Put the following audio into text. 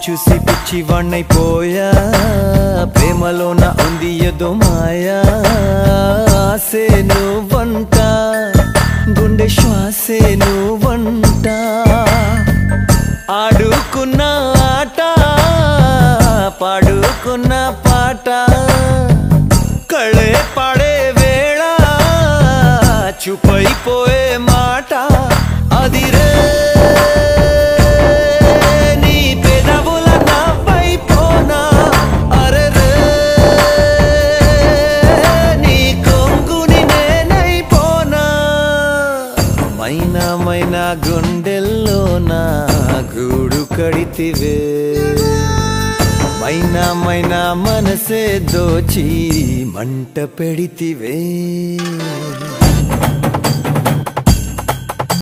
చూసి పిచ్చివాణ్ణైపోయా ప్రేమలోన ఉంది ఏదో మాయా ఆసే నువ్వంట గుండె శ్వాసే నువ్వంట ఆడుకున్న ఆట పాడుకున్న పాట కళే పాడే వేళ చూపైపోయే మాట అదిరే నీ పెదవుల నాపైపోనా అరెరే నీ కొంగుని నేనైపోనా మైనా మైనా గుండెల్లో నా గూడు కడితివే మైనా మైనా మనసే దోచి మంట పెడితివే